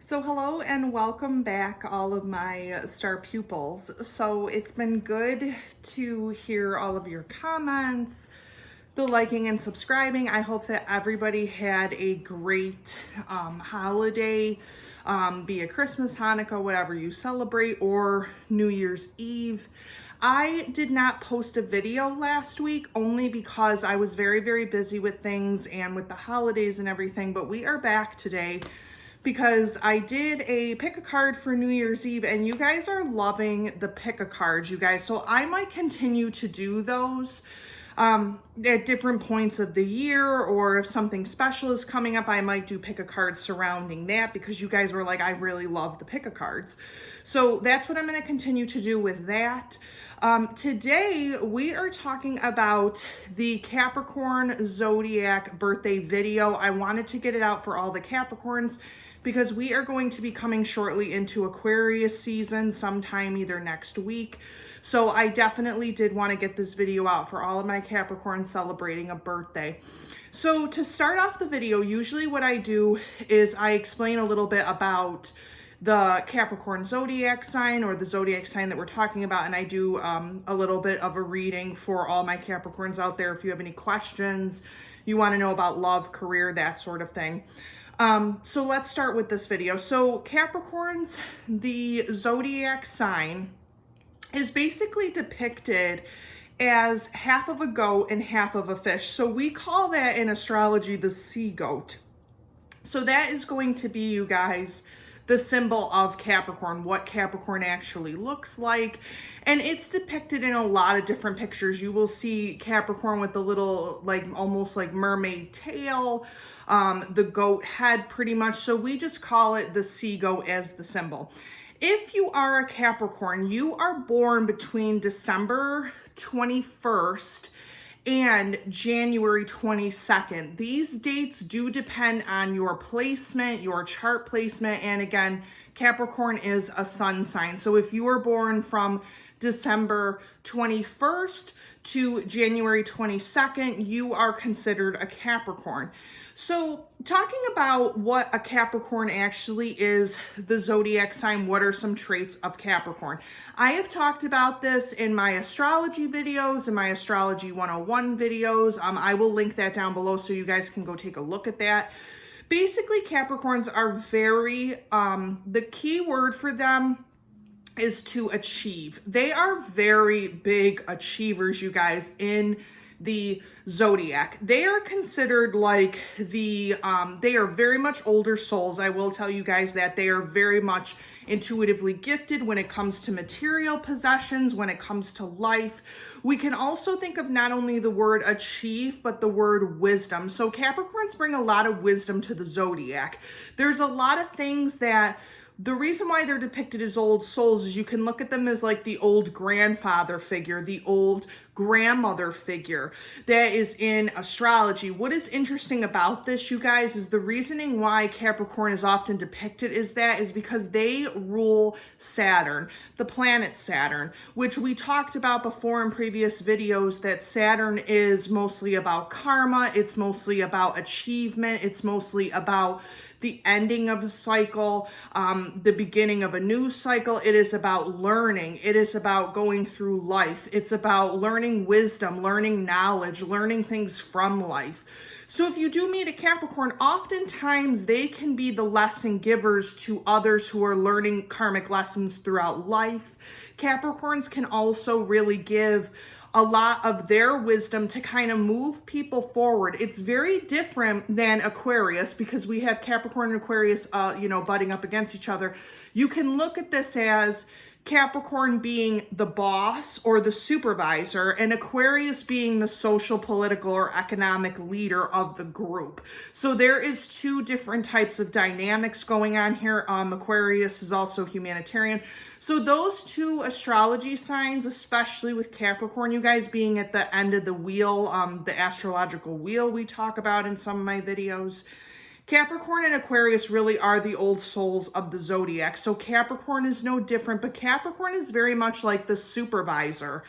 So hello and welcome back, all of my star pupils. So it's been good to hear all of your comments, the liking and subscribing. I hope that everybody had a great holiday, be it Christmas, Hanukkah, whatever you celebrate, or New Year's Eve. I did not post a video last week only because I was very busy with things and with the holidays and everything, but we are back today because I did a pick a card for New Year's Eve and you guys are loving the pick a cards, you guys. So I might continue to do those at different points of the year, or if something special is coming up, I might do pick a card surrounding that because you guys were like, I really love the pick a cards. So that's what I'm going to continue to do with that. Today we are talking about the Capricorn Zodiac birthday video. I wanted to get it out for all the Capricorns because we are going to be coming shortly into Aquarius season sometime either next week. So I definitely did want to get this video out for all of my Capricorns celebrating a birthday. So to start off the video, usually what I do is I explain a little bit about the Capricorn Zodiac sign, or the Zodiac sign that we're talking about, and I do a little bit of a reading for all my Capricorns out there if you have any questions, you want to know about love, career, that sort of thing. So let's start with this video. So Capricorns, the Zodiac sign, is basically depicted as half of a goat and half of a fish. So we call that in astrology the sea goat. So that is going to be, you guys, the symbol of Capricorn, what Capricorn actually looks like. And it's depicted in a lot of different pictures. You will see Capricorn with the little, like, almost like mermaid tail, the goat head pretty much. So we just call it the sea goat as the symbol. If you are a Capricorn, you are born between December 21st and January 22nd. These dates do depend on your placement, your chart placement, and again, Capricorn is a sun sign. So if you were born from December 21st to January 22nd, you are considered a Capricorn. So talking about what a Capricorn actually is, the zodiac sign, what are some traits of Capricorn? I have talked about this in my astrology videos, in my astrology 101 videos. I will link that down below so you guys can go take a look at that. Basically, Capricorns are very, the key word for them is to achieve. They are very big achievers, you guys, in the zodiac. They are considered like the, they are very much older souls. I will tell you guys that they are very much intuitively gifted when it comes to material possessions, when it comes to life. We can also think of not only the word achieve, but the word wisdom. So Capricorns bring a lot of wisdom to the zodiac. There's a lot of things that the reason why they're depicted as old souls is you can look at them as like the old grandfather figure, the old grandmother figure that is in astrology. What is interesting about this, you guys, is the reasoning why Capricorn is often depicted is because they rule Saturn, the planet Saturn, which we talked about before in previous videos, that Saturn is mostly about karma, it's mostly about achievement, it's mostly about the ending of a cycle, the beginning of a new cycle. It is about learning. It is about going through life. It's about learning wisdom, learning knowledge, learning things from life. So if you do meet a Capricorn, oftentimes they can be the lesson givers to others who are learning karmic lessons throughout life. Capricorns can also really give a lot of their wisdom to kind of move people forward. It's very different than Aquarius because we have Capricorn and Aquarius, butting up against each other. You can look at this as Capricorn being the boss or the supervisor, and Aquarius being the social, political, or economic leader of the group. So there is two different types of dynamics going on here. Aquarius is also humanitarian. So those two astrology signs, especially with Capricorn, you guys, being at the end of the wheel, the astrological wheel we talk about in some of my videos, Capricorn and Aquarius really are the old souls of the zodiac. So Capricorn is no different, but Capricorn is very much like the supervisor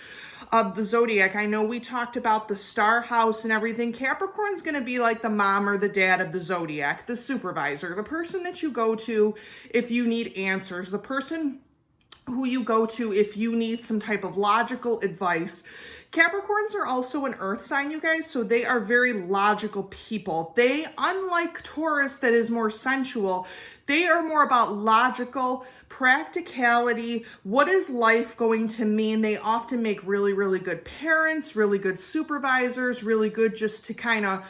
of the zodiac. I know we talked about the star house and everything. Capricorn's going to be like the mom or the dad of the zodiac, the supervisor, the person that you go to if you need answers, the person who you go to if you need some type of logical advice. Capricorns are also an earth sign, you guys, so they are very logical people. They, unlike Taurus that is more sensual, they are more about logical practicality. What is life going to mean? They often make really, really good parents, really good supervisors, really good just to kind of,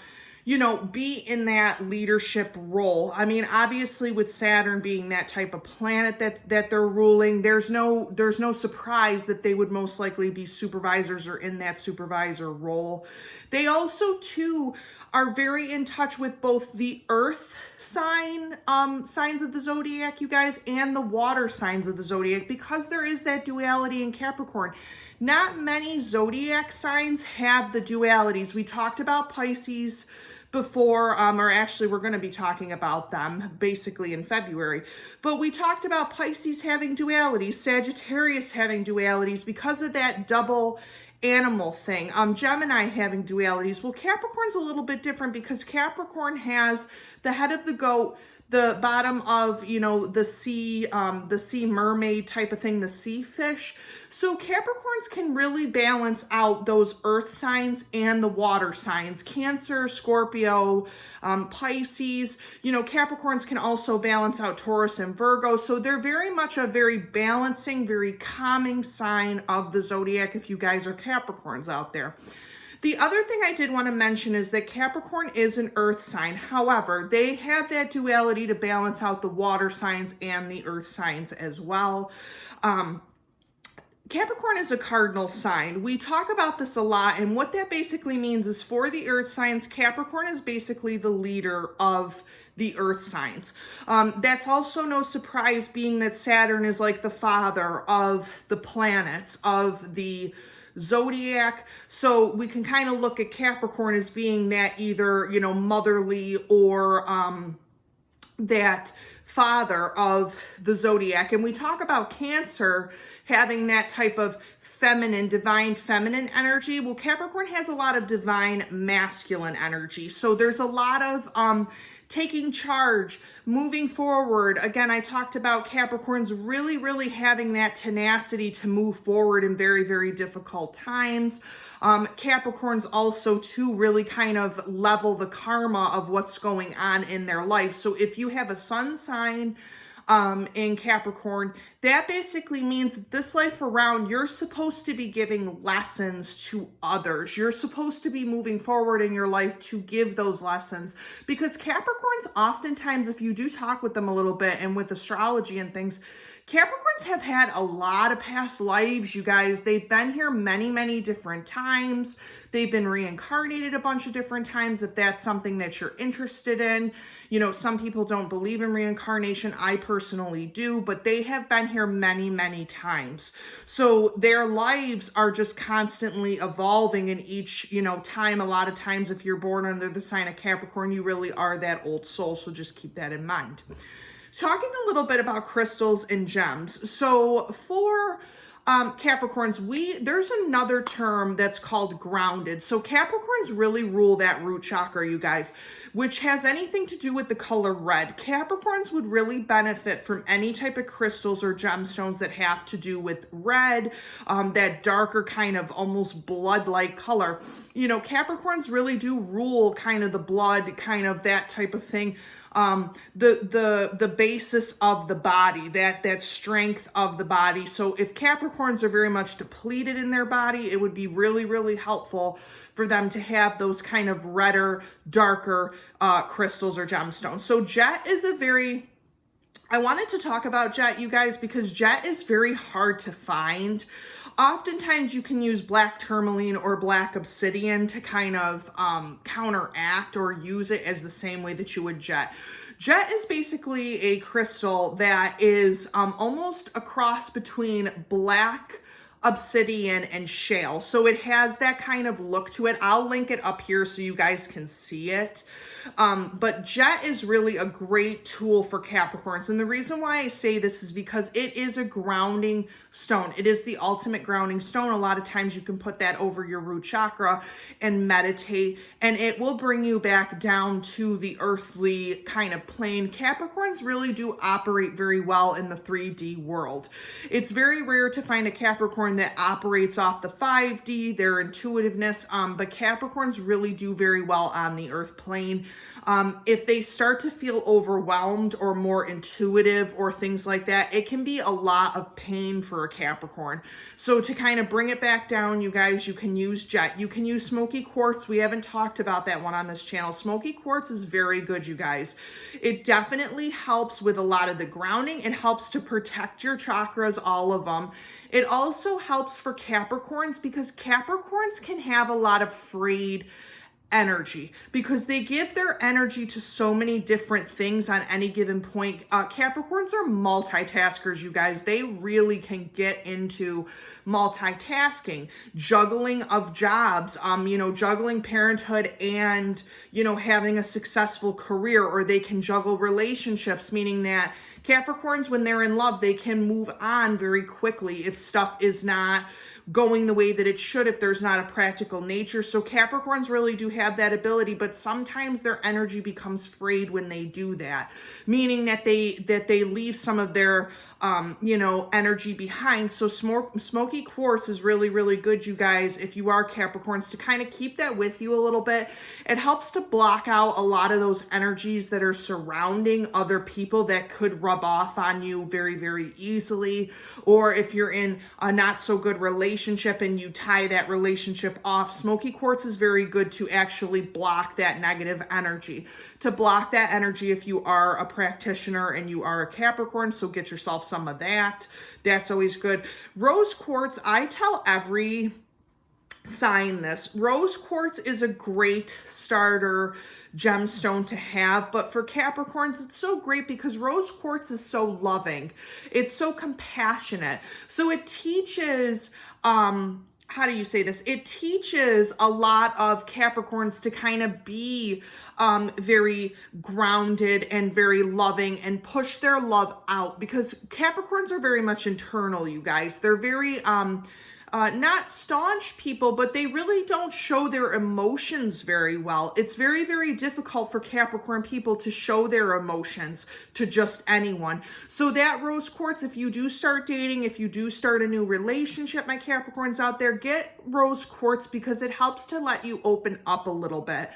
you know, be in that leadership role. I mean, obviously with Saturn being that type of planet that they're ruling, there's no surprise that they would most likely be supervisors or in that supervisor role. They also too are very in touch with both the earth signs of the zodiac, you guys, and the water signs of the zodiac, because there is that duality in Capricorn. Not many zodiac signs have the dualities. We talked about Pisces before, or actually we're going to be talking about them basically in February, but we talked about Pisces having dualities, Sagittarius having dualities because of that double animal thing, Gemini having dualities. Well, Capricorn's a little bit different because Capricorn has the head of the goat, the bottom of, you know, the sea mermaid type of thing, the sea fish. So Capricorns can really balance out those earth signs and the water signs, Cancer, Scorpio, Pisces. You know, Capricorns can also balance out Taurus and Virgo. So they're very much a very balancing, very calming sign of the zodiac if you guys are Capricorns out there. The other thing I did want to mention is that Capricorn is an earth sign. However, they have that duality to balance out the water signs and the earth signs as well. Capricorn is a cardinal sign. We talk about this a lot, and what that basically means is for the earth signs, Capricorn is basically the leader of the earth signs. That's also no surprise, being that Saturn is like the father of the planets, of the zodiac. So we can kind of look at Capricorn as being that either, you know, motherly or that father of the zodiac. And we talk about Cancer having that type of feminine, divine feminine energy. Well, Capricorn has a lot of divine masculine energy. So there's a lot of taking charge, moving forward. Again, I talked about Capricorns really, really having that tenacity to move forward in very, very difficult times. Capricorns also too really kind of level the karma of what's going on in their life. So if you have a sun sign in Capricorn, that basically means that this life around, you're supposed to be giving lessons to others. You're supposed to be moving forward in your life to give those lessons, because Capricorns oftentimes, if you do talk with them a little bit and with astrology and things, Capricorns have had a lot of past lives, you guys. They've been here many, many different times. They've been reincarnated a bunch of different times, if that's something that you're interested in. You know, some people don't believe in reincarnation. I personally do, but they have been here many, many times. So their lives are just constantly evolving in each, you know, time. A lot of times, if you're born under the sign of Capricorn, you really are that old soul. So just keep that in mind. Talking a little bit about crystals and gems. So for Capricorns, there's another term that's called grounded. So Capricorns really rule that root chakra, you guys, which has anything to do with the color red. Capricorns would really benefit from any type of crystals or gemstones that have to do with red, that darker kind of almost blood-like color. You know, Capricorns really do rule kind of the blood, kind of that type of thing. The basis of the body, that strength of the body. So if Capricorns are very much depleted in their body, it would be really, really helpful for them to have those kind of redder, darker crystals or gemstones. So jet is I wanted to talk about jet, you guys, because jet is very hard to find. Oftentimes you can use black tourmaline or black obsidian to kind of counteract or use it as the same way that you would jet. Jet is basically a crystal that is almost a cross between black obsidian and shale. So it has that kind of look to it. I'll link it up here so you guys can see it. But jet is really a great tool for Capricorns. And the reason why I say this is because it is a grounding stone. It is the ultimate grounding stone. A lot of times you can put that over your root chakra and meditate, and it will bring you back down to the earthly kind of plane. Capricorns really do operate very well in the 3D world. It's very rare to find a Capricorn that operates off the 5D, their intuitiveness, but Capricorns really do very well on the earth plane. If they start to feel overwhelmed or more intuitive or things like that, it can be a lot of pain for a Capricorn. So to kind of bring it back down, you guys, you can use jet. You can use smoky quartz. We haven't talked about that one on this channel. Smoky quartz is very good, you guys. It definitely helps with a lot of the grounding. It helps to protect your chakras, all of them. It also helps for Capricorns because Capricorns can have a lot of frayed energy because they give their energy to so many different things on any given point. Capricorns are multitaskers, you guys. They really can get into multitasking, juggling of jobs, juggling parenthood and, having a successful career, or they can juggle relationships, meaning that Capricorns, when they're in love, they can move on very quickly if stuff is not going the way that it should, if there's not a practical nature. So Capricorns really do have that ability, but sometimes their energy becomes frayed when they do that, meaning that they leave some of their energy behind. So smoky quartz is really, really good, you guys, if you are Capricorns, to kind of keep that with you a little bit. It helps to block out a lot of those energies that are surrounding other people that could rub off on you very, very easily. Or if you're in a not so good relationship and you tie that relationship off, smoky quartz is very good to actually block that negative energy. To block that energy if you are a practitioner and you are a Capricorn, so get yourself some of that. That's always good. Rose quartz, I tell every sign this. Rose quartz is a great starter gemstone to have, but for Capricorns, it's so great because rose quartz is so loving. It's so compassionate. So it teaches, how do you say this? It teaches a lot of Capricorns to kind of be very grounded and very loving and push their love out, because Capricorns are very much internal, you guys. They're very not staunch people, but they really don't show their emotions very well. It's very, very difficult for Capricorn people to show their emotions to just anyone. So that rose quartz, if you do start dating, if you do start a new relationship, my Capricorns out there, get rose quartz because it helps to let you open up a little bit.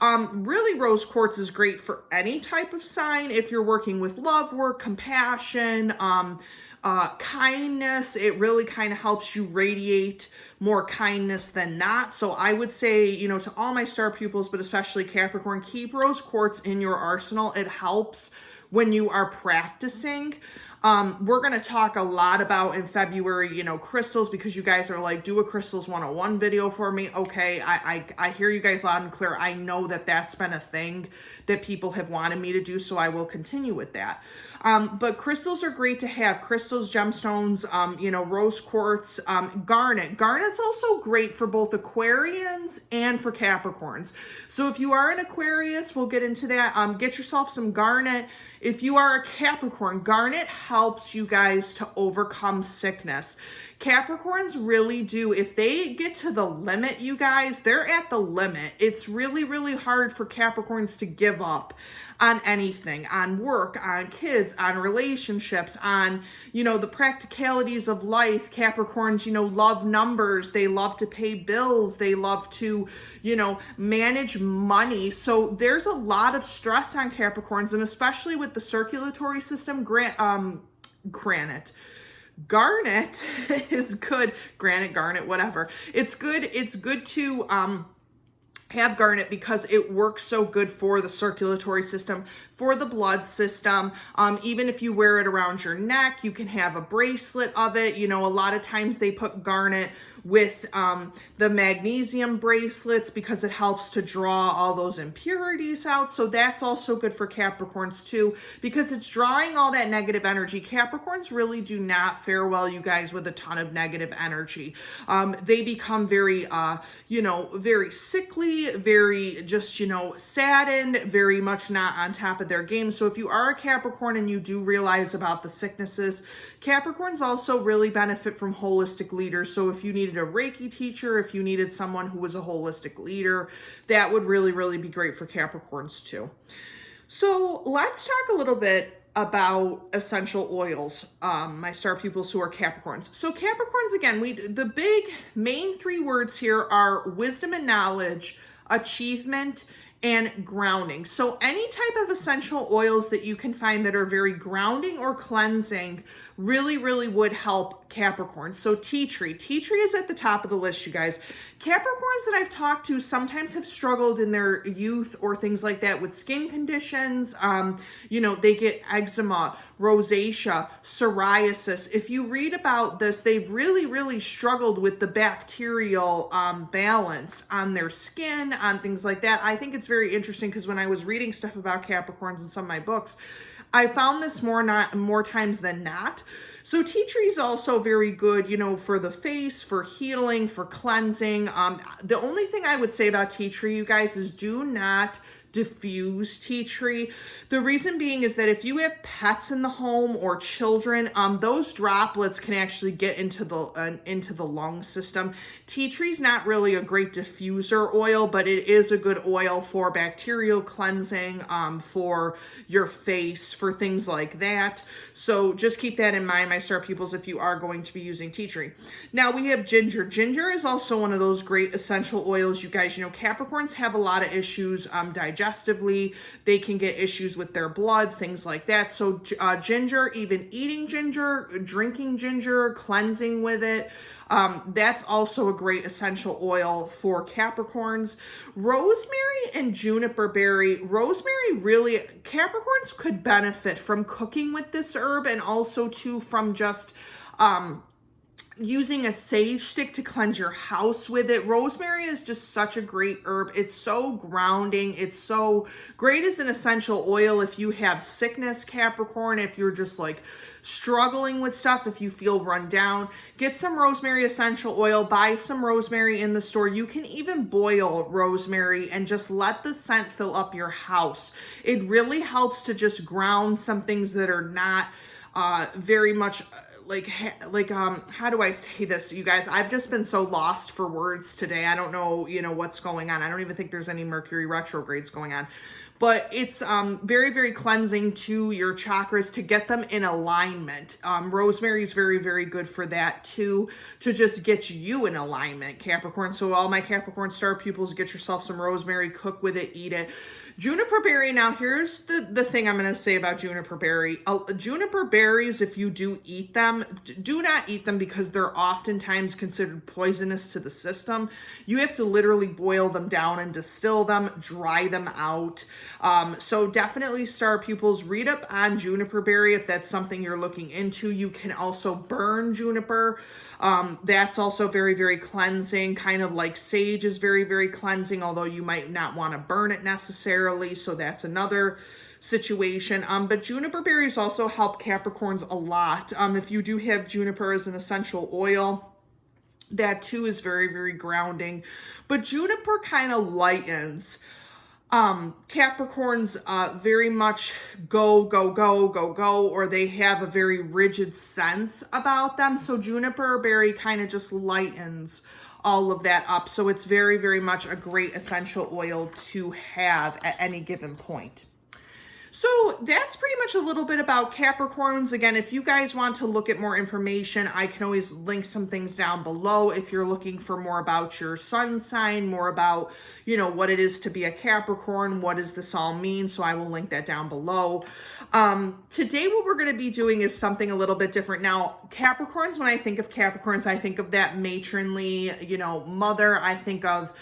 Really, rose quartz is great for any type of sign. If you're working with love work, compassion, kindness, it really kind of helps you radiate more kindness than not. So I would say, to all my star pupils, but especially Capricorn, keep rose quartz in your arsenal. It helps when you are practicing. We're going to talk a lot about in February, crystals, because you guys are like, do a crystals 101 video for me. Okay. I hear you guys loud and clear. I know that that's been a thing that people have wanted me to do. So I will continue with that. But crystals are great to have. Crystals, gemstones, rose quartz, garnet. Garnet's also great for both Aquarians and for Capricorns. So if you are an Aquarius, we'll get into that. Get yourself some garnet. If you are a Capricorn, garnet helps you guys to overcome sickness. Capricorns really do. If they get to the limit, you guys, they're at the limit. It's really, really hard for Capricorns to give up on anything, on work, on kids, on relationships, on, the practicalities of life. Capricorns, love numbers. They love to pay bills. They love to, manage money. So there's a lot of stress on Capricorns, and especially with the circulatory system, garnet is good. Garnet, whatever. It's good. It's good to, have garnet because it works so good for the circulatory system, for the blood system. Even if you wear it around your neck, you can have a bracelet of it. You know, a lot of times they put garnet with the magnesium bracelets because it helps to draw all those impurities out. So that's also good for Capricorns too, because it's drawing all that negative energy. Capricorns really do not fare well, you guys, with a ton of negative energy. They become very, very sickly, very just, saddened, very much not on top of their game. So if you are a Capricorn and you do realize about the sicknesses, Capricorns also really benefit from holistic leaders. So if you needed a Reiki teacher, if you needed someone who was a holistic leader, that would really, really be great for Capricorns too. So let's talk a little bit about essential oils, my star pupils who are Capricorns. So Capricorns, again, the big main three words here are wisdom and knowledge, achievement, and grounding. So any type of essential oils that you can find that are very grounding or cleansing really, really would help Capricorn. So tea tree is at the top of the list, you guys. Capricorns that I've talked to sometimes have struggled in their youth or things like that with skin conditions. They get eczema, rosacea, psoriasis. If you read about this, they've really, really struggled with the bacterial balance on their skin, on things like that. I think it's very interesting because when I was reading stuff about Capricorns in some of my books, I found this more times than not. So tea tree is also very good, for the face, for healing, for cleansing. The only thing I would say about tea tree, you guys, is do not diffuse tea tree. The reason being is that if you have pets in the home or children, those droplets can actually get into the lung system. Tea tree is not really a great diffuser oil, but it is a good oil for bacterial cleansing, for your face, for things like that. So just keep that in mind, my star pupils, if you are going to be using tea tree. Now we have ginger. Ginger is also one of those great essential oils, you guys. Capricorns have a lot of issues digestively. They can get issues with their blood, things like that. So ginger, even eating ginger, drinking ginger, cleansing with it, that's also a great essential oil for Capricorns. Rosemary and juniper berry. Rosemary, really, Capricorns could benefit from cooking with this herb, and also too from just using a sage stick to cleanse your house with it. Rosemary is just such a great herb. It's so grounding. It's so great as an essential oil if you have sickness, Capricorn, if you're just like struggling with stuff, if you feel run down. Get some rosemary essential oil, buy some rosemary in the store. You can even boil rosemary and just let the scent fill up your house. It really helps to just ground some things that are not very much how do I say this, you guys? I've just been so lost for words today. I don't know, what's going on. I don't even think there's any Mercury retrogrades going on. But it's very, very cleansing to your chakras to get them in alignment. Rosemary is very, very good for that too, to just get you in alignment, Capricorn. So all my Capricorn star pupils, get yourself some rosemary, cook with it, eat it. Juniper berry, now here's the thing I'm going to say about juniper berry. Juniper berries, if you do eat them, do not eat them because they're oftentimes considered poisonous to the system. You have to literally boil them down and distill them, dry them out. So definitely, star pupils, read up on juniper berry if that's something you're looking into. You can also burn juniper. That's also very, very cleansing, kind of like sage is very, very cleansing, although you might not want to burn it necessarily. So that's another situation. But juniper berries also help Capricorns a lot. If you do have juniper as an essential oil, that too is very, very grounding. But juniper kind of lightens. Capricorns very much go, or they have a very rigid sense about them. So juniper berry kind of just lightens all of that up. So it's very, very much a great essential oil to have at any given point. So that's pretty much a little bit about Capricorns. Again, if you guys want to look at more information, I can always link some things down below if you're looking for more about your sun sign, more about, what it is to be a Capricorn, what does this all mean? So I will link that down below. Today, what we're going to be doing is something a little bit different. Now, Capricorns, when I think of Capricorns, I think of that matronly, mother. I think of,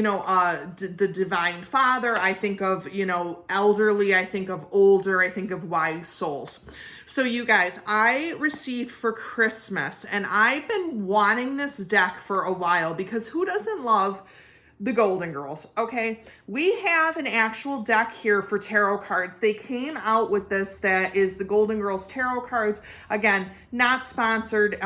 the divine father. I think of, elderly. I think of older. I think of wise souls. So you guys, I received for Christmas, and I've been wanting this deck for a while because who doesn't love the Golden Girls? Okay, we have an actual deck here for tarot cards. They came out with this that is the Golden Girls tarot cards. Again, not sponsored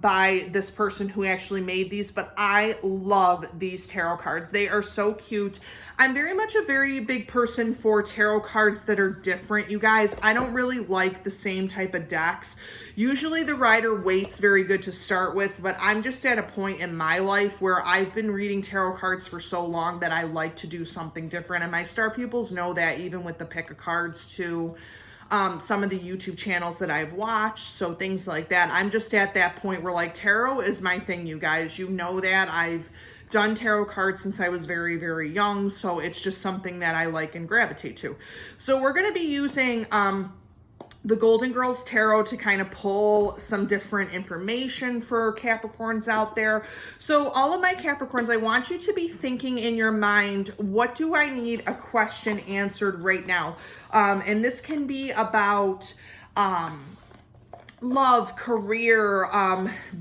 by this person who actually made these, but I love these tarot cards. They are so cute. I'm very much a very big person for tarot cards that are different, you guys. I don't really like the same type of decks. Usually the Rider-Waite's very good to start with, but I'm just at a point in my life where I've been reading tarot cards for so long that I like to do something different. And my star pupils know that, even with the pick of cards too. Some of the YouTube channels that I've watched, so things like that. I'm just at that point where like tarot is my thing, you guys. You know that. I've done tarot cards since I was very, very young, so it's just something that I like and gravitate to. So we're going to be using the Golden Girls Tarot to kind of pull some different information for Capricorns out there. So all of my Capricorns, I want you to be thinking in your mind, what do I need a question answered right now? And this can be about love, career,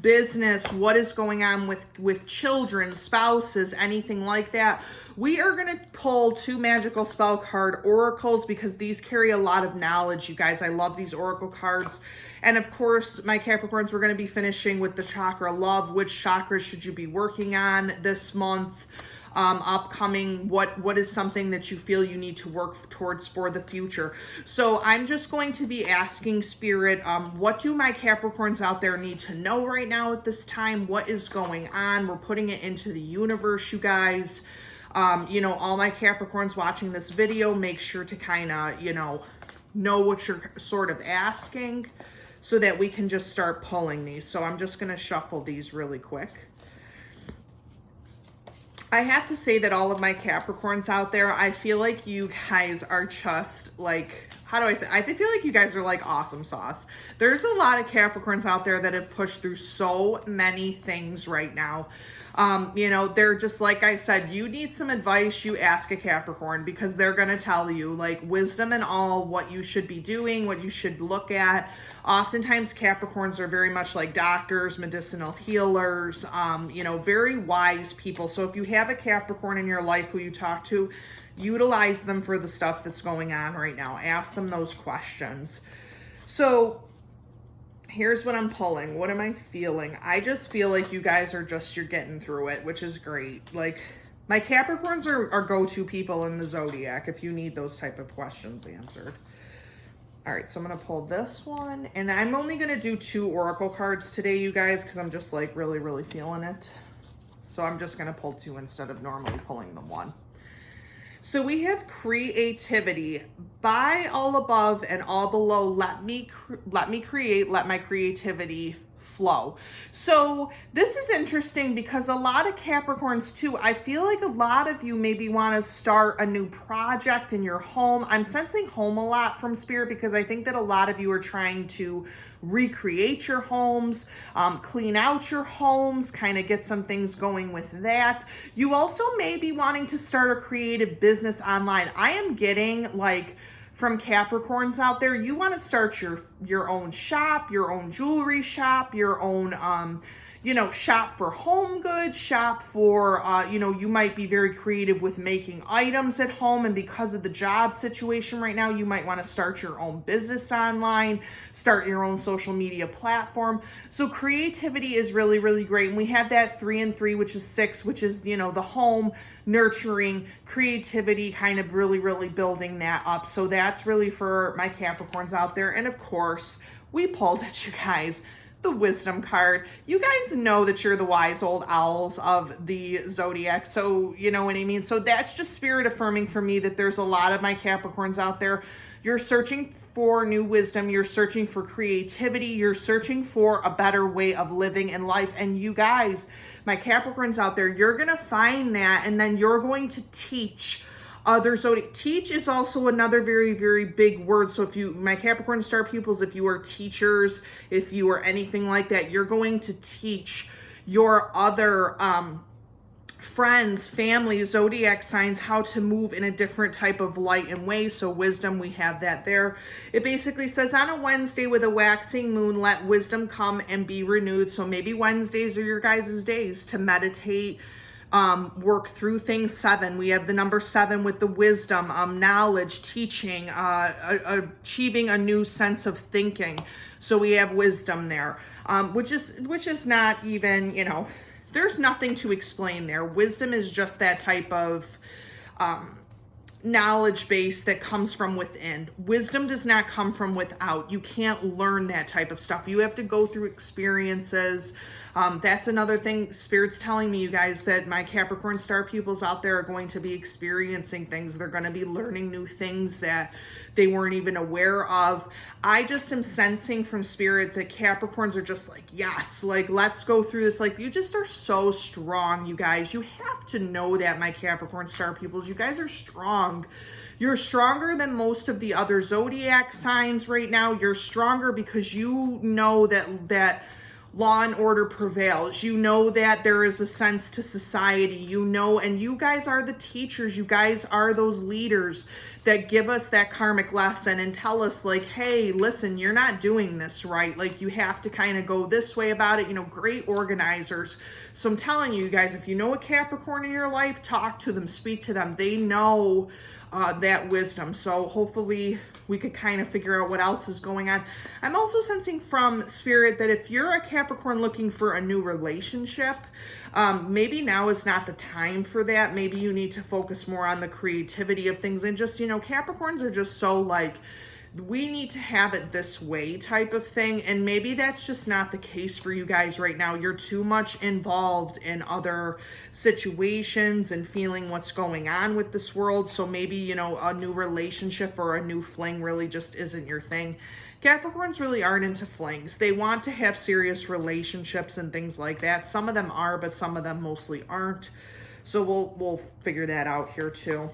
business, what is going on with children, spouses, anything like that. We are going to pull 2 magical spell card oracles because these carry a lot of knowledge, you guys. I love these oracle cards. And of course, my Capricorns, we're going to be finishing with the chakra love. Which chakras should you be working on this month? Upcoming, what is something that you feel you need to work towards for the future? So I'm just going to be asking Spirit, what do my Capricorns out there need to know right now at this time? What is going on? We're putting it into the universe, you guys. All my Capricorns watching this video, make sure to kind of, know what you're sort of asking so that we can just start pulling these. So I'm just going to shuffle these really quick. I have to say that all of my Capricorns out there, I feel like you guys are just like, how do I say? I feel like you guys are like awesome sauce. There's a lot of Capricorns out there that have pushed through so many things right now. They're just, like I said, you need some advice, you ask a Capricorn, because they're going to tell you like wisdom and all, what you should be doing, what you should look at. Oftentimes Capricorns are very much like doctors, medicinal healers, very wise people. So if you have a Capricorn in your life who you talk to, utilize them for the stuff that's going on right now. Ask them those questions. So here's what I'm pulling. What am I feeling? I just feel like you guys are you're getting through it, which is great. Like, my Capricorns are go-to people in the Zodiac if you need those type of questions answered. All right, so I'm going to pull this one. And I'm only going to do 2 oracle cards today, you guys, because I'm just like really, really feeling it. So I'm just going to pull 2 instead of normally pulling the 1. So we have creativity. By all above and all below, let me create, let my creativity flow. So this is interesting because a lot of Capricorns too, I feel like a lot of you maybe want to start a new project in your home. I'm sensing home a lot from Spirit because I think that a lot of you are trying to recreate your homes, clean out your homes, kind of get some things going with that. You also may be wanting to start a creative business online. I am getting like from Capricorns out there, you want to start your own shop, your own jewelry shop, your own shop for home goods, shop for you might be very creative with making items at home, and because of the job situation right now, you might want to start your own business online, start your own social media platform. So creativity is really, really great. And we have that 3 and 3, which is 6, which is the home, nurturing, creativity, kind of really, really building that up. So that's really for my Capricorns out there. And of course, we pulled it, you guys, the wisdom card. You guys know that you're the wise old owls of the Zodiac. So you know what I mean? So that's just Spirit affirming for me that there's a lot of my Capricorns out there. You're searching for new wisdom. You're searching for creativity. You're searching for a better way of living in life. And you guys, my Capricorns out there, you're going to find that, and then you're going to teach other Zodiac. Teach is also another very, very big word. So if my Capricorn star pupils, if you are teachers, if you are anything like that, you're going to teach your other friends, family, zodiac signs, how to move in a different type of light and way. So wisdom, we have that there. It basically says on a Wednesday with a waxing moon, let wisdom come and be renewed. So maybe Wednesdays are your guys' days to meditate, work through things. 7, we have the number 7 with the wisdom, knowledge, teaching, achieving a new sense of thinking. So we have wisdom there, which is not even, you know, there's nothing to explain there. Wisdom is just that type of knowledge base that comes from within. Wisdom does not come from without. You can't learn that type of stuff. You have to go through experiences. That's another thing Spirit's telling me, you guys, that my Capricorn star pupils out there are going to be experiencing things. They're going to be learning new things that they weren't even aware of. I just am sensing from Spirit that Capricorns are just like, yes, like, let's go through this. Like, you just are so strong, you guys. You have to know that, my Capricorn star pupils. You guys are strong. You're stronger than most of the other zodiac signs right now. You're stronger because you know that law and order prevails. You know that there is a sense to society, you know, and you guys are the teachers. You guys are those leaders that give us that karmic lesson and tell us, like, hey, listen, you're not doing this right. Like, you have to kind of go this way about it. You know, great organizers. So I'm telling you, you guys, if you know a Capricorn in your life, talk to them, speak to them. They know that wisdom. So hopefully we could kind of figure out what else is going on. I'm also sensing from Spirit that if you're a Capricorn looking for a new relationship, maybe now is not the time for that. Maybe you need to focus more on the creativity of things, and just, you know, Capricorns are just so like, we need to have it this way type of thing. And maybe that's just not the case for you guys right now. You're too much involved in other situations and feeling what's going on with this world. So maybe, you know, a new relationship or a new fling really just isn't your thing. Capricorns really aren't into flings. They want to have serious relationships and things like that. Some of them are, but some of them mostly aren't. So we'll figure that out here too.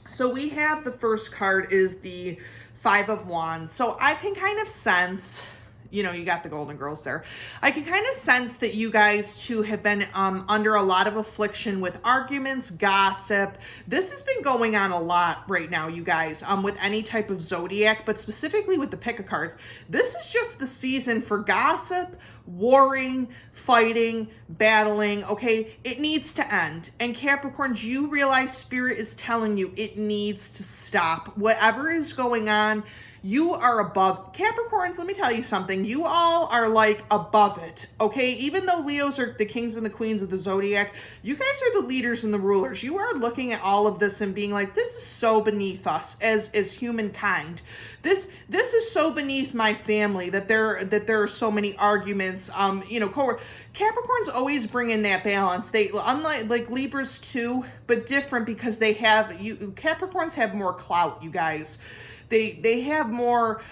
So we have the first card is the 5 of Wands. So I can kind of sense, you know, you got the Golden Girls there. I can kind of sense that you guys too have been under a lot of affliction with arguments, gossip. This has been going on a lot right now, you guys, with any type of zodiac, but specifically with the pick of cards. This is just the season for gossip, warring, fighting, battling, okay? It needs to end. And Capricorns, you realize Spirit is telling you it needs to stop. Whatever is going on, you are above. Capricorns, let me tell you something. You all are like above it, okay? Even though Leos are the kings and the queens of the zodiac, you guys are the leaders and the rulers. You are looking at all of this and being like, this is so beneath us as humankind. This is so beneath my family that there are so many arguments. You know, Capricorns always bring in that balance. They, unlike like Libras too, but different because they have Capricorns have more clout, you guys. They have more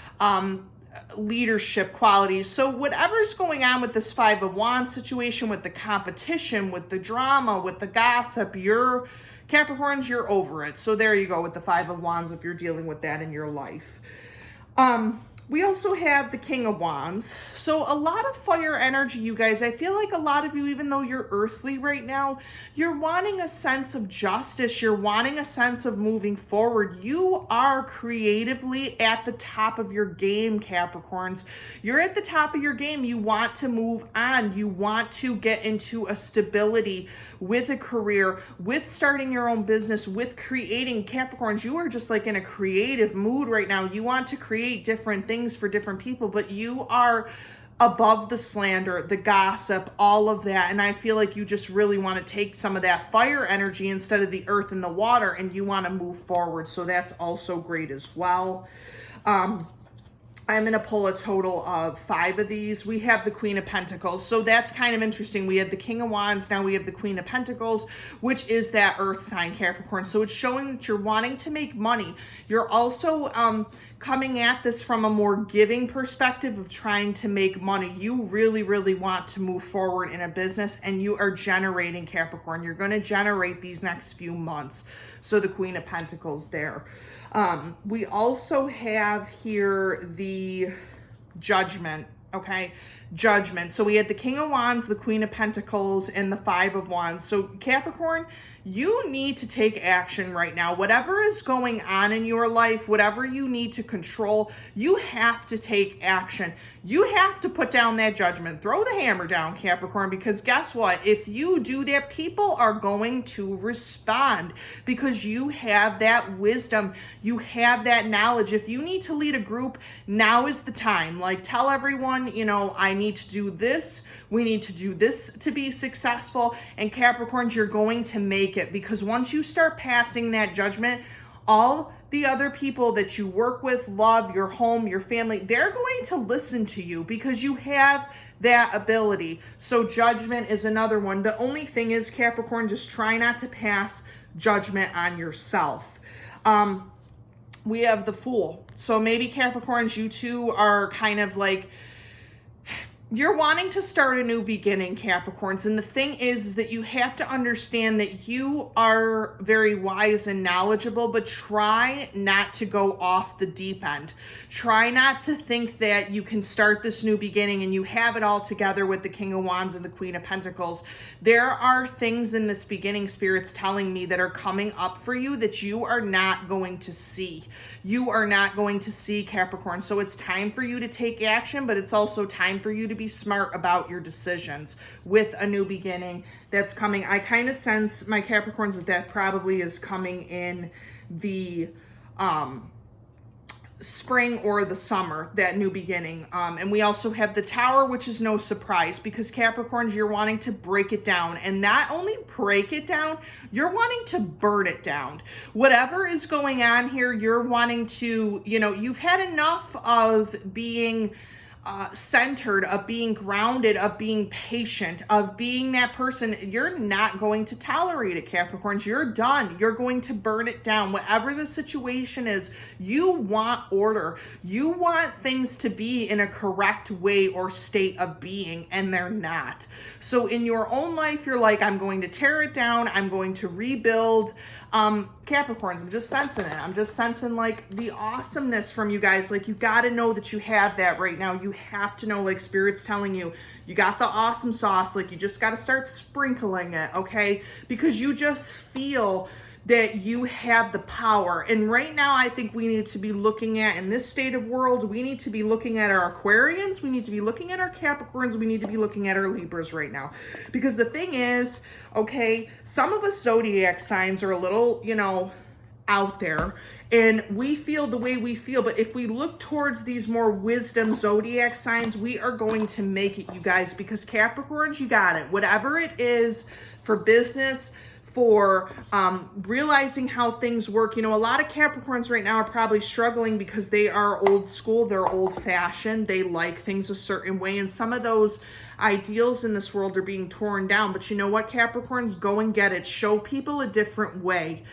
leadership qualities. So whatever's going on with this 5 of Wands situation, with the competition, with the drama, with the gossip, Capricorns, you're over it. So there you go with the 5 of Wands if you're dealing with that in your life. We also have the King of Wands. So a lot of fire energy, you guys. I feel like a lot of you, even though you're earthly right now, you're wanting a sense of justice. You're wanting a sense of moving forward. You are creatively at the top of your game, Capricorns. You're at the top of your game. You want to move on. You want to get into a stability with a career, with starting your own business, with creating. Capricorns, you are just like in a creative mood right now. You want to create different things for different people, but you are above the slander, the gossip, all of that. And I feel like you just really want to take some of that fire energy instead of the earth and the water, and you want to move forward. So that's also great as well. I'm going to pull a total of 5 of these. We have the Queen of Pentacles. So that's kind of interesting. We had the King of Wands. Now we have the Queen of Pentacles, which is that earth sign, Capricorn. So it's showing that you're wanting to make money. You're also coming at this from a more giving perspective of trying to make money. You really, really want to move forward in a business, and you are generating, Capricorn. You're going to generate these next few months. So the Queen of Pentacles there. We also have here the Judgment. okay? Judgment. So we had the King of Wands, the Queen of Pentacles, and the Five of Wands. So Capricorn, you need to take action right now. Whatever is going on in your life, whatever you need to control, you have to take action. You have to put down that judgment. Throw the hammer down, Capricorn, because guess what? If you do that, people are going to respond because you have that wisdom. You have that knowledge. If you need to lead a group, now is the time. Like, tell everyone, you know, I need to do this. We need to do this to be successful. And Capricorns, you're going to make it, because once you start passing that judgment, all the other people that you work with, love, your home, your family, they're going to listen to you because you have that ability. So judgment is another one. The only thing is, Capricorn, just try not to pass judgment on yourself. We have the Fool. So maybe Capricorns, you two are kind of like, you're wanting to start a new beginning, Capricorns. And the thing is that you have to understand that you are very wise and knowledgeable, but try not to go off the deep end. Try not to think that you can start this new beginning and you have it all together with the King of Wands and the Queen of Pentacles. There are things in this beginning, Spirit's telling me, that are coming up for you that you are not going to see. You are not going to see, Capricorn. So it's time for you to take action, but it's also time for you to be smart about your decisions with a new beginning that's coming. I kind of sense, my Capricorns, that probably is coming in the spring or the summer, that new beginning. And we also have the Tower, which is no surprise, because Capricorns, you're wanting to break it down, and not only break it down, you're wanting to burn it down. Whatever is going on here, you're wanting to, you know, you've had enough of being centered, of being grounded, of being patient, of being that person. You're not going to tolerate it, Capricorns. You're done. You're going to burn it down. Whatever the situation is, you want order. You want things to be in a correct way or state of being, and they're not. So in your own life, you're like, I'm going to tear it down. I'm going to rebuild. Capricorns, I'm just sensing it. I'm just sensing like the awesomeness from you guys. Like, you got to know that you have that right now. You have to know, like, Spirit's telling you, you got the awesome sauce. Like, you just got to start sprinkling it, okay? Because you just feel that you have the power. And right now, I think we need to be looking at, in this state of world, we need to be looking at our Aquarians, we need to be looking at our Capricorns, we need to be looking at our Libras right now. Because the thing is, okay, some of us zodiac signs are a little, you know, out there, and we feel the way we feel. But if we look towards these more wisdom zodiac signs, we are going to make it, you guys, because Capricorns, you got it. Whatever it is, for business, for realizing how things work. You know, a lot of Capricorns right now are probably struggling because they are old school, they're old fashioned, they like things a certain way, and some of those ideals in this world are being torn down. But you know what, Capricorns, go and get it. Show people a different way.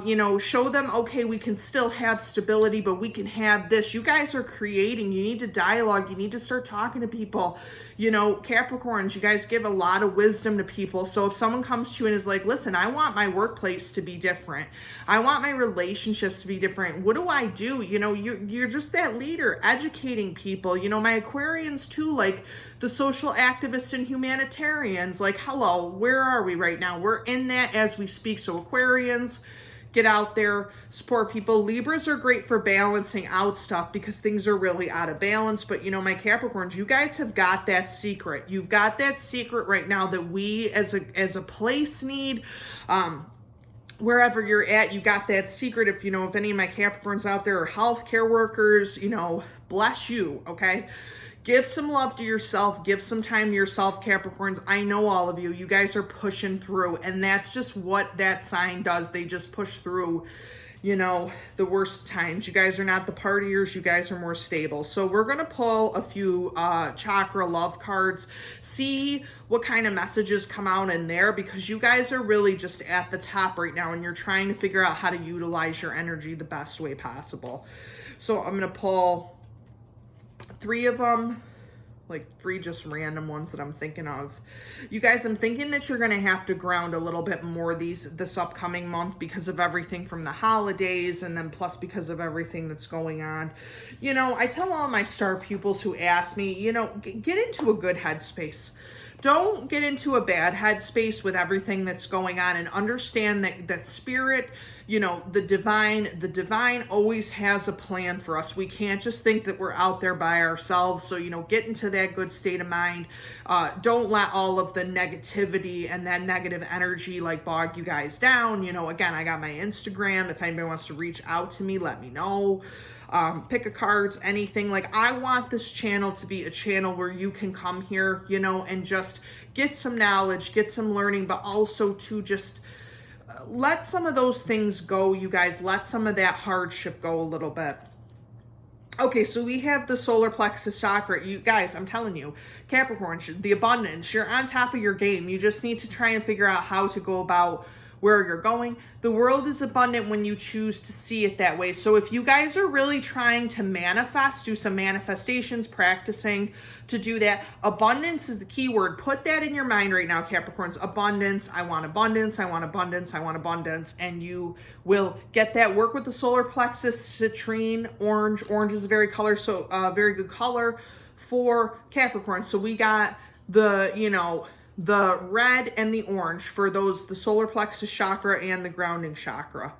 You know, show them, okay, we can still have stability, but we can have this. You guys are creating. You need to dialogue. You need to start talking to people. You know, Capricorns, you guys give a lot of wisdom to people. So if someone comes to you and is like, listen, I want my workplace to be different. I want my relationships to be different. What do I do? You know, you're just that leader, educating people. You know, my Aquarians too, like the social activists and humanitarians, like, hello, where are we right now? We're in that as we speak. So Aquarians, get out there, support people. Libras are great for balancing out stuff because things are really out of balance. But you know, my Capricorns, you guys have got that secret. You've got that secret right now that we as a place need. Wherever you're at, you got that secret. If you know, if any of my Capricorns out there are healthcare workers, you know, bless you, okay? Give some love to yourself. Give some time to yourself, Capricorns. I know all of you. You guys are pushing through, and that's just what that sign does. They just push through, you know, the worst times. You guys are not the partiers. You guys are more stable. So we're going to pull a few chakra love cards, see what kind of messages come out in there, because you guys are really just at the top right now, and you're trying to figure out how to utilize your energy the best way possible. So I'm going to pull 3 of them, like 3 just random ones that I'm thinking of. You guys, I'm thinking that you're going to have to ground a little bit more this upcoming month because of everything from the holidays, and then plus because of everything that's going on. You know, I tell all my star pupils who ask me, you know, get into a good headspace. Don't get into a bad headspace with everything that's going on, and understand that spirit, you know, the divine always has a plan for us. We can't just think that we're out there by ourselves. So, you know, get into that good state of mind. Don't let all of the negativity and that negative energy like bog you guys down. You know, again, I got my Instagram. If anybody wants to reach out to me, let me know. Pick a cards, anything. Like, I want this channel to be a channel where you can come here, you know, and just get some knowledge, get some learning, but also to just let some of those things go, you guys. Let some of that hardship go a little bit. Okay, so we have the solar plexus chakra. You guys, I'm telling you, Capricorn, the abundance, you're on top of your game. You just need to try and figure out how to go about where you're going. The world is abundant when you choose to see it that way. So if you guys are really trying to manifest, do some manifestations, practicing to do that. Abundance is the key word. Put that in your mind right now, Capricorns. Abundance. I want abundance. I want abundance. I want abundance. And you will get that. Work with the solar plexus, citrine, orange. Orange is a very very good color for Capricorn. So we got the, you know, the red and the orange for those, the solar plexus chakra and the grounding chakra,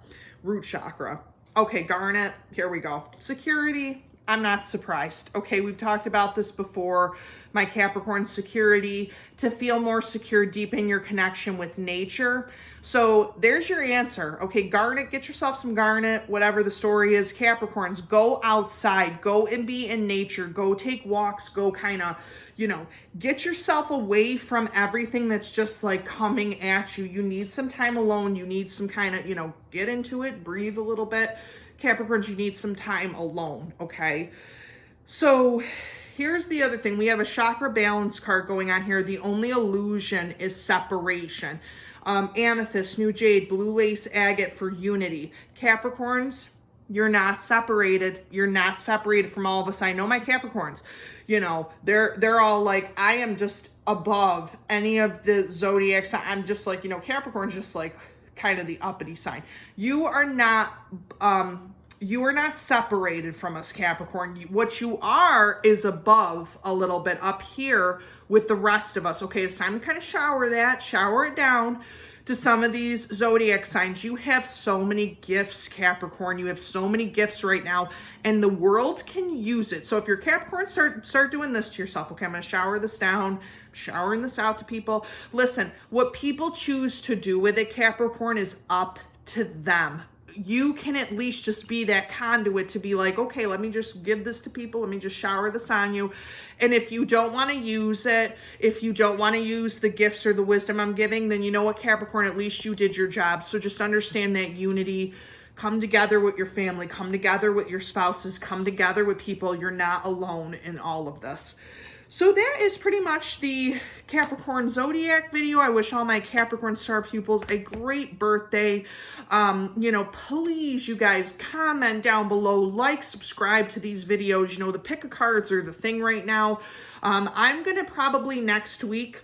root chakra. Okay, garnet, here we go. Security, I'm not surprised. Okay, we've talked about this before. My Capricorn, security, to feel more secure, deepen your connection with nature. So there's your answer. Okay, garnet, get yourself some garnet, whatever the story is. Capricorns, go outside, go and be in nature, go take walks, go kind of, you know, get yourself away from everything that's just like coming at you. You need some time alone. You need some kind of, you know, get into it, breathe a little bit. Capricorns, you need some time alone, okay? So here's the other thing. We have a chakra balance card going on here. The only illusion is separation. Amethyst, new jade, blue lace agate for unity. Capricorns, you're not separated. You're not separated from all of us. I know my Capricorns, you know, they're all like, I am just above any of the zodiacs. I'm just like, you know, Capricorn's just like kind of the uppity sign. You are not separated from us, Capricorn. What you are is above a little bit up here with the rest of us. Okay, it's time to kind of shower it down to some of these zodiac signs. You have so many gifts, Capricorn. You have so many gifts right now, and the world can use it. So if you're Capricorn, start doing this to yourself. Okay, I'm going to shower this down, showering this out to people. Listen, what people choose to do with it, Capricorn, is up to them. You can at least just be that conduit to be like, okay, let me just give this to people. Let me just shower this on you. And if you don't want to use it, if you don't want to use the gifts or the wisdom I'm giving, then you know what, Capricorn, at least you did your job. So just understand that unity. Come together with your family. Come together with your spouses. Come together with people. You're not alone in all of this. So that is pretty much the Capricorn Zodiac video. I wish all my Capricorn star pupils a great birthday. You know, please, you guys, comment down below, like, subscribe to these videos. You know, the pick a cards are the thing right now. I'm going to probably next week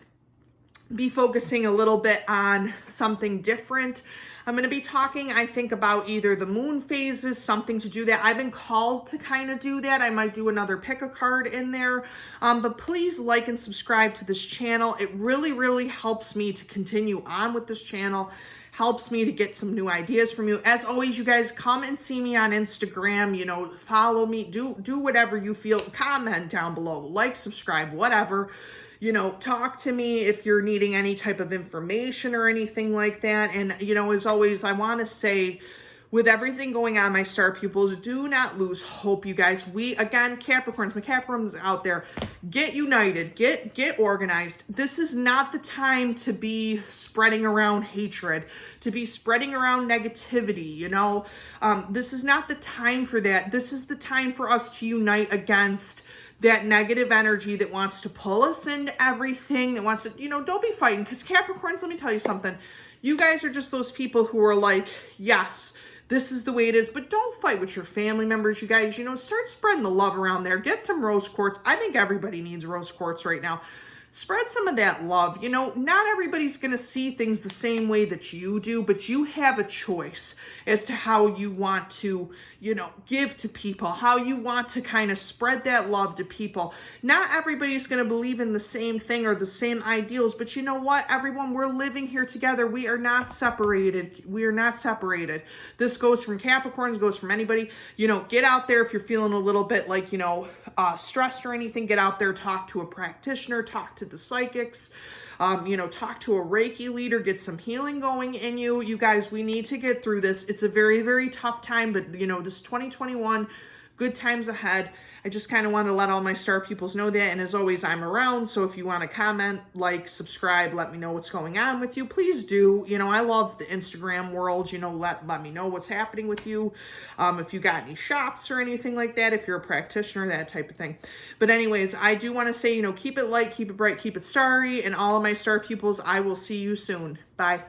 be focusing a little bit on something different. I'm going to be talking, I think, about either the moon phases, something to do that. I've been called to kind of do that. I might do another pick a card in there. But please like and subscribe to this channel. It really, really helps me to continue on with this channel. Helps me to get some new ideas from you. As always, you guys, come and see me on Instagram. You know, follow me. Do whatever you feel. Comment down below. Like, subscribe, whatever. You know, talk to me if you're needing any type of information or anything like that. And, you know, as always, I want to say, with everything going on, my star pupils, do not lose hope, you guys. We, again, Capricorns, my Capricorns out there, get united, get organized. This is not the time to be spreading around hatred, to be spreading around negativity, you know. This is not the time for that. This is the time for us to unite against that negative energy that wants to pull us into everything, that wants to, you know, don't be fighting. Because Capricorns, let me tell you something. You guys are just those people who are like, yes, this is the way it is. But don't fight with your family members, you guys. You know, start spreading the love around there. Get some rose quartz. I think everybody needs rose quartz right now. Spread some of that love. You know, not everybody's going to see things the same way that you do, but you have a choice as to how you want to, you know, give to people, how you want to kind of spread that love to people. Not everybody's going to believe in the same thing or the same ideals, but you know what, everyone, we're living here together. We are not separated. We are not separated. This goes from Capricorns, goes from anybody. You know, get out there if you're feeling a little bit like, you know, stressed or anything. Get out there, talk to a practitioner, talk to the psychics, you know, talk to a Reiki leader, get some healing going in you. You guys, we need to get through this. It's a very, very tough time, but you know, this 2021, good times ahead. I just kind of want to let all my star pupils know that. And as always, I'm around. So if you want to comment, like, subscribe, let me know what's going on with you. Please do. You know, I love the Instagram world. You know, let me know what's happening with you. If you got any shops or anything like that, if you're a practitioner, that type of thing. But anyways, I do want to say, you know, keep it light, keep it bright, keep it starry. And all of my star pupils, I will see you soon. Bye.